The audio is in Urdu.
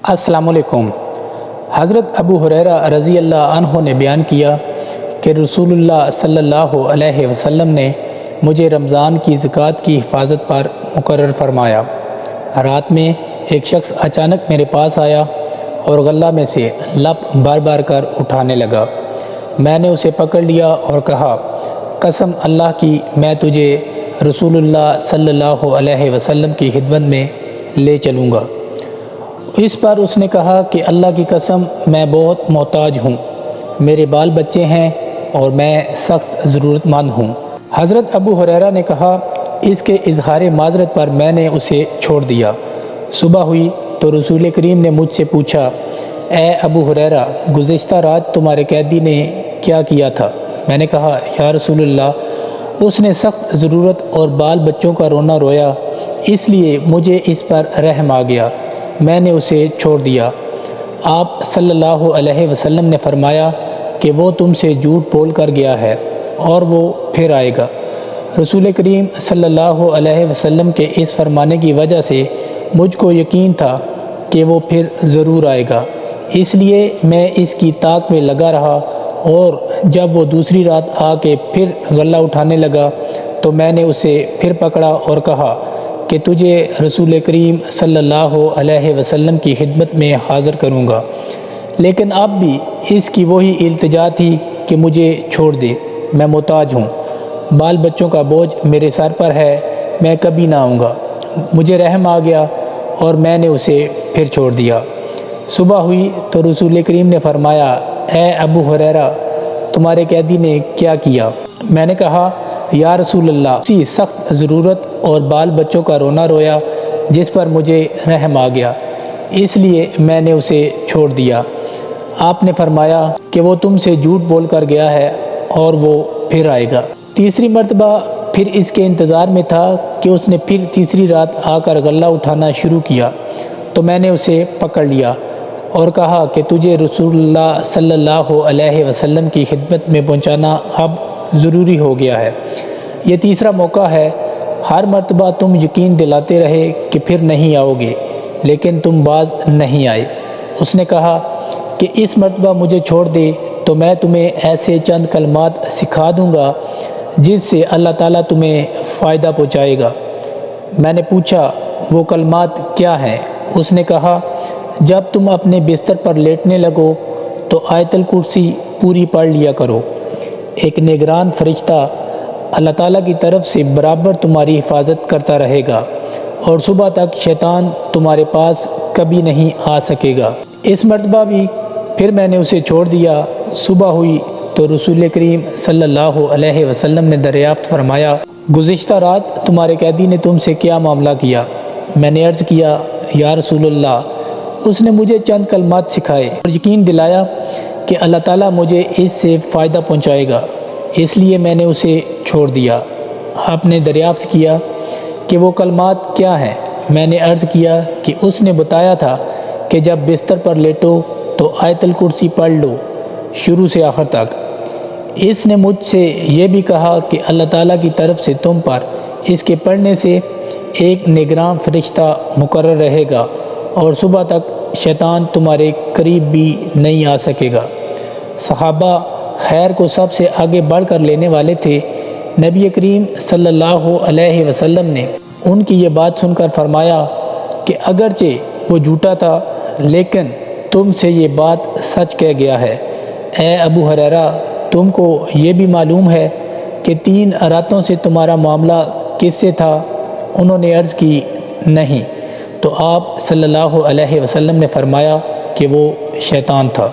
السلام علیکم۔ حضرت ابو ہریرہ رضی اللہ عنہ نے بیان کیا کہ رسول اللہ صلی اللہ علیہ وسلم نے مجھے رمضان کی زکوٰۃ کی حفاظت پر مقرر فرمایا۔ رات میں ایک شخص اچانک میرے پاس آیا اور غلہ میں سے لپ بار بار کر اٹھانے لگا۔ میں نے اسے پکڑ لیا اور کہا، قسم اللہ کی میں تجھے رسول اللہ صلی اللہ علیہ وسلم کی خدمت میں لے چلوں گا۔ اس پر اس نے کہا کہ اللہ کی قسم میں بہت محتاج ہوں، میرے بال بچے ہیں اور میں سخت ضرورت مند ہوں۔ حضرت ابو ہریرہ نے کہا، اس کے اظہار معذرت پر میں نے اسے چھوڑ دیا۔ صبح ہوئی تو رسول کریم نے مجھ سے پوچھا، اے ابو ہریرہ، گزشتہ رات تمہارے قیدی نے کیا کیا تھا؟ میں نے کہا، یا رسول اللہ، اس نے سخت ضرورت اور بال بچوں کا رونا رویا، اس لیے مجھے اس پر رحم آ گیا، میں نے اسے چھوڑ دیا۔ آپ صلی اللہ علیہ وسلم نے فرمایا کہ وہ تم سے جھوٹ بول کر گیا ہے اور وہ پھر آئے گا۔ رسول کریم صلی اللہ علیہ وسلم کے اس فرمانے کی وجہ سے مجھ کو یقین تھا کہ وہ پھر ضرور آئے گا، اس لیے میں اس کی طاق میں لگا رہا، اور جب وہ دوسری رات آ کے پھر غلہ اٹھانے لگا تو میں نے اسے پھر پکڑا اور کہا کہ تجھے رسول کریم صلی اللہ علیہ وسلم کی خدمت میں حاضر کروں گا، لیکن اب بھی اس کی وہی التجا تھی کہ مجھے چھوڑ دے، میں محتاج ہوں، بال بچوں کا بوجھ میرے سر پر ہے، میں کبھی نہ آؤں گا۔ مجھے رحم آ گیا اور میں نے اسے پھر چھوڑ دیا۔ صبح ہوئی تو رسول کریم نے فرمایا، اے ابو ہریرہ، تمہارے قیدی نے کیا کیا؟ میں نے کہا، یا رسول اللہ، اسی سخت ضرورت اور بال بچوں کا رونا رویا جس پر مجھے رحم آ گیا، اس لیے میں نے اسے چھوڑ دیا۔ آپ نے فرمایا کہ وہ تم سے جھوٹ بول کر گیا ہے اور وہ پھر آئے گا۔ تیسری مرتبہ پھر اس کے انتظار میں تھا کہ اس نے پھر تیسری رات آ کر غلہ اٹھانا شروع کیا تو میں نے اسے پکڑ لیا اور کہا کہ تجھے رسول اللہ صلی اللہ علیہ وسلم کی خدمت میں پہنچانا اب ضروری ہو گیا ہے، یہ تیسرا موقع ہے۔ ہر مرتبہ تم یقین دلاتے رہے کہ پھر نہیں آؤ گے، لیکن تم باز نہیں آئے۔ اس نے کہا کہ اس مرتبہ مجھے چھوڑ دے تو میں تمہیں ایسے چند کلمات سکھا دوں گا جس سے اللہ تعالیٰ تمہیں فائدہ پہنچائے گا۔ میں نے پوچھا، وہ کلمات کیا ہیں؟ اس نے کہا، جب تم اپنے بستر پر لیٹنے لگو تو آیت الکرسی پوری پڑھ لیا کرو، ایک نگران فرشتہ اللہ تعالیٰ کی طرف سے برابر تمہاری حفاظت کرتا رہے گا، اور صبح تک شیطان تمہارے پاس کبھی نہیں آ سکے گا۔ اس مرتبہ بھی پھر میں نے اسے چھوڑ دیا۔ صبح ہوئی تو رسول کریم صلی اللہ علیہ وسلم نے دریافت فرمایا، گزشتہ رات تمہارے قیدی نے تم سے کیا معاملہ کیا؟ میں نے عرض کیا، یا رسول اللہ، اس نے مجھے چند کلمات سکھائے اور یقین دلایا کہ اللہ تعالیٰ مجھے اس سے فائدہ پہنچائے گا، اس لیے میں نے اسے چھوڑ دیا۔ آپ نے دریافت کیا کہ وہ کلمات کیا ہیں؟ میں نے عرض کیا کہ اس نے بتایا تھا کہ جب بستر پر لیٹو تو آیت الکرسی پڑھ لو شروع سے آخر تک۔ اس نے مجھ سے یہ بھی کہا کہ اللہ تعالیٰ کی طرف سے تم پر اس کے پڑھنے سے ایک نگران فرشتہ مقرر رہے گا، اور صبح تک شیطان تمہارے قریب بھی نہیں آ سکے گا۔ صحابہ خیر کو سب سے آگے بڑھ کر لینے والے تھے۔ نبی کریم صلی اللہ علیہ وسلم نے ان کی یہ بات سن کر فرمایا کہ اگرچہ وہ جھوٹا تھا لیکن تم سے یہ بات سچ کہہ گیا ہے۔ اے ابو ہریرہ، تم کو یہ بھی معلوم ہے کہ 3 راتوں سے تمہارا معاملہ کس سے تھا؟ انہوں نے عرض کی، نہیں، تو آپ صلی اللہ علیہ وسلم نے فرمایا کہ وہ شیطان تھا۔